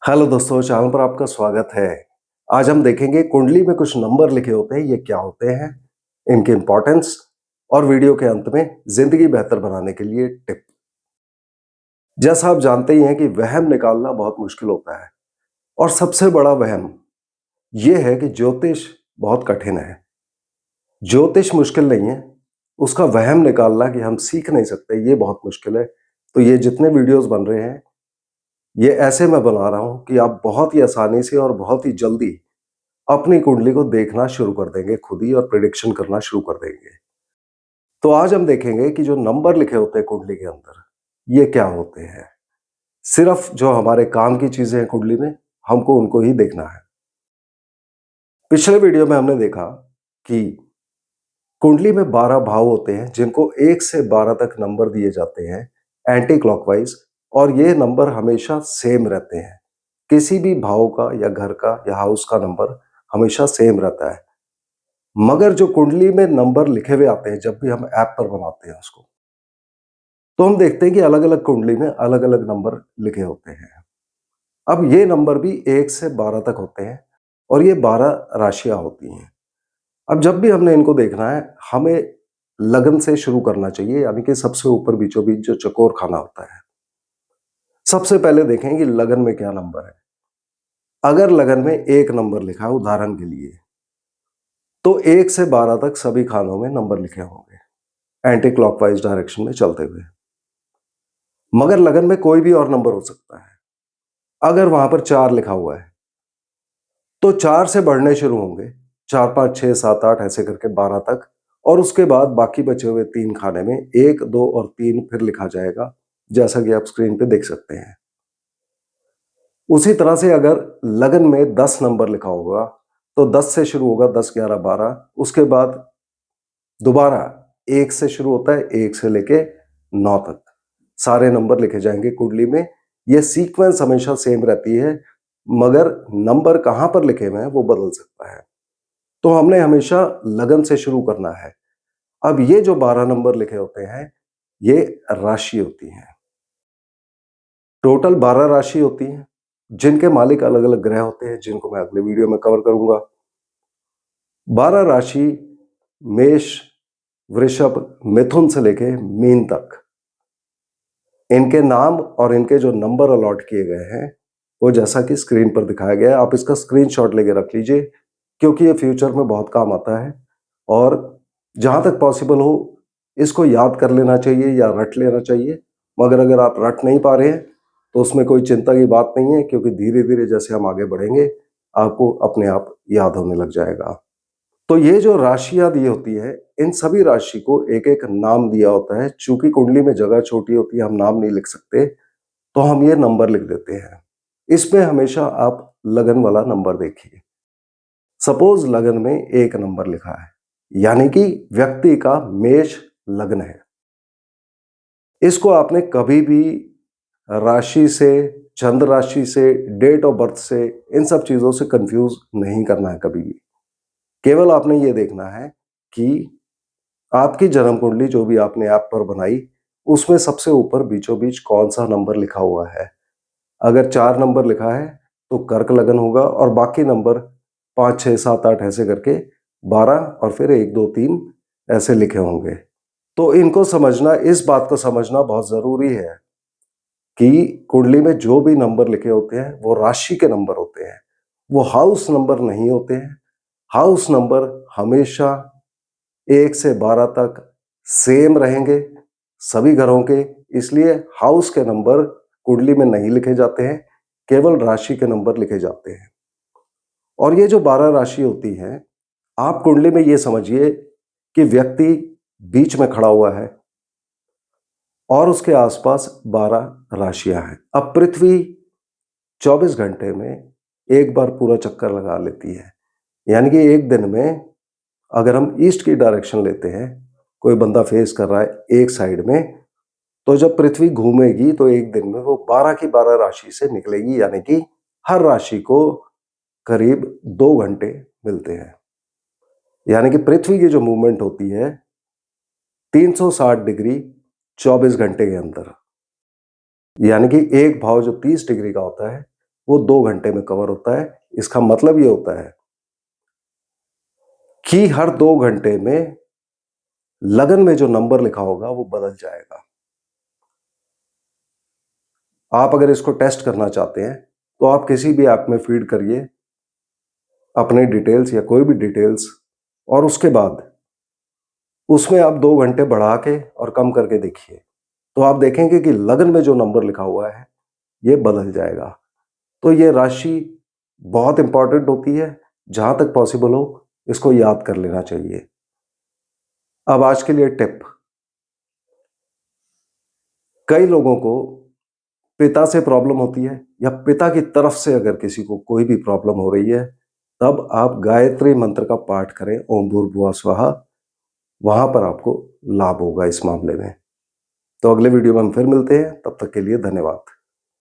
Hello दोस्तों, channel पर आपका स्वागत है। आज हम देखेंगे कुंडली में कुछ नंबर लिखे होते हैं, ये क्या होते हैं, इनके इंपॉर्टेंस और वीडियो के अंत में जिंदगी बेहतर बनाने के लिए टिप। जैसा आप जानते ही हैं कि वहम निकालना बहुत मुश्किल होता है और सबसे बड़ा वहम ये है कि ज्योतिष बहुत कठिन है। ज्योतिष मुश्किल नहीं है, उसका वहम निकालना कि हम सीख नहीं सकते ये बहुत मुश्किल है। तो ये जितने वीडियोस बन रहे हैं, ये ऐसे मैं बना रहा हूं कि आप बहुत ही आसानी से और बहुत ही जल्दी अपनी कुंडली को देखना शुरू कर देंगे खुद ही और प्रिडिक्शन करना शुरू कर देंगे। तो आज हम देखेंगे कि जो नंबर लिखे होते हैं कुंडली के अंदर, ये क्या होते हैं। सिर्फ जो हमारे काम की चीजें हैं कुंडली में, हमको उनको ही देखना है। पिछले वीडियो में हमने देखा कि कुंडली में 12 भाव होते हैं जिनको 1 से 12 तक नंबर दिए जाते हैं एंटी क्लॉकवाइज, और ये नंबर हमेशा सेम रहते हैं। किसी भी भाव का या घर का या हाउस का नंबर हमेशा सेम रहता है। मगर जो कुंडली में नंबर लिखे हुए आते हैं जब भी हम ऐप पर बनाते हैं उसको, तो हम देखते हैं कि अलग-अलग कुंडली में अलग-अलग नंबर लिखे होते हैं। अब ये नंबर भी 1 से 12 तक होते हैं और ये 12 राशियाँ होती हैं। अब जब भी हमने इनको देखना है, हमें लगन से शुरू करना चाहिए, यानी कि सबसे ऊपर बीचों-बीच जो चौकोर खाना होता है। सबसे पहले देखें कि लगन में क्या नंबर है। अगर लगन में 1 नंबर लिखा है उदाहरण के लिए, तो 1 से 12 तक सभी खानों में नंबर लिखे होंगे, एंटी क्लॉकवाइज डायरेक्शन में चलते हुए। मगर लगन में कोई भी और नंबर हो सकता है। अगर वहां पर 4 लिखा हुआ है, तो 4 से बढ़ने शुरू होंगे, 4, 5, 6, 7, 8 ऐसे करके 12 तक, और उसके बाद बाकी बचे हुए 3 खाने में 1, 2 और 3 फिर लिखा जाएगा, जैसा कि आप स्क्रीन पे देख सकते हैं। उसी तरह से अगर लगन में 10 नंबर लिखा होगा, तो 10 से शुरू होगा, 10, 11, 12, उसके बाद दोबारा 1 से शुरू होता है, 1 से लेके 9 तक सारे नंबर लिखे जाएंगे कुंडली में। ये सीक्वेंस हमेशा सेम रहती है, मगर नंबर कहां पर लिखे हुए हैं वो बदल सकता है। तो हमने हमेशा लगन से शुरू करना है। अब ये जो 12 नंबर लिखे होते हैं, ये राशि होती है। टोटल 12 राशि होती हैं, जिनके मालिक अलग अलग ग्रह होते हैं, जिनको मैं अगले वीडियो में कवर करूंगा। 12 राशि मेष, वृषभ, मिथुन से लेके मीन तक, इनके नाम और इनके जो नंबर अलॉट किए गए हैं, वो जैसा कि स्क्रीन पर दिखाया गया है। आप इसका स्क्रीनशॉट लेके रख लीजिए, क्योंकि ये फ्यूचर में बहुत काम आता है। और जहां तक पॉसिबल हो, इसको याद कर लेना चाहिए या रट लेना चाहिए। मगर अगर आप रट नहीं पा रहे हैं, तो उसमें कोई चिंता की बात नहीं है, क्योंकि धीरे धीरे जैसे हम आगे बढ़ेंगे, आपको अपने आप याद होने लग जाएगा। तो ये जो राशियां दी होती है, इन सभी राशि को एक एक नाम दिया होता है। चूंकि कुंडली में जगह छोटी होती है, हम नाम नहीं लिख सकते, तो हम ये नंबर लिख देते हैं। इसमें हमेशा आप लगन वाला नंबर देखिए। सपोज लगन में 1 नंबर लिखा है, यानी कि व्यक्ति का मेष लग्न है। इसको आपने कभी भी राशि से, चंद्र राशि से, डेट ऑफ बर्थ से, इन सब चीजों से कंफ्यूज नहीं करना है कभी भी। केवल आपने ये देखना है कि आपकी जन्म कुंडली जो भी आपने ऐप पर बनाई, उसमें सबसे ऊपर बीचों बीच कौन सा नंबर लिखा हुआ है। अगर 4 नंबर लिखा है, तो कर्क लगन होगा, और बाकी नंबर 5, 6, 7, 8 ऐसे करके 12 और फिर 1, 2, 3 ऐसे लिखे होंगे। तो इनको समझना, इस बात को समझना बहुत जरूरी है कि कुंडली में जो भी नंबर लिखे होते हैं वो राशि के नंबर होते हैं, वो हाउस नंबर नहीं होते हैं। हाउस नंबर हमेशा 1 से 12 तक सेम रहेंगे सभी घरों के, इसलिए हाउस के नंबर कुंडली में नहीं लिखे जाते हैं, केवल राशि के नंबर लिखे जाते हैं। और ये जो 12 राशि होती है, आप कुंडली में ये समझिए कि व्यक्ति बीच में खड़ा हुआ है और उसके आसपास 12 राशियां हैं। अब पृथ्वी 24 घंटे में एक बार पूरा चक्कर लगा लेती है, यानी कि एक दिन में अगर हम ईस्ट की डायरेक्शन लेते हैं, कोई बंदा फेस कर रहा है एक साइड में, तो जब पृथ्वी घूमेगी तो एक दिन में वो 12 की 12 राशि से निकलेगी, यानी कि हर राशि को करीब 2 घंटे मिलते हैं। यानी कि पृथ्वी की जो मूवमेंट होती है 360 डिग्री 24 घंटे के अंदर, यानी कि एक भाव जो 30 डिग्री का होता है, वो 2 घंटे में कवर होता है। इसका मतलब ये होता है कि हर 2 घंटे में लगन में जो नंबर लिखा होगा वो बदल जाएगा। आप अगर इसको टेस्ट करना चाहते हैं तो आप किसी भी ऐप में फीड करिए अपनी डिटेल्स या कोई भी डिटेल्स, और उसके बाद उसमें आप 2 घंटे बढ़ा के और कम करके देखिए, तो आप देखेंगे कि लगन में जो नंबर लिखा हुआ है ये बदल जाएगा। तो ये राशि बहुत इंपॉर्टेंट होती है, जहां तक पॉसिबल हो इसको याद कर लेना चाहिए। अब आज के लिए टिप। कई लोगों को पिता से प्रॉब्लम होती है, या पिता की तरफ से अगर किसी को कोई भी प्रॉब्लम हो रही है, तब आप गायत्री मंत्र का पाठ करें, ओम भूर्भुवः स्वः। वहां पर आपको लाभ होगा इस मामले में। तो अगले वीडियो में हम फिर मिलते हैं, तब तक के लिए धन्यवाद।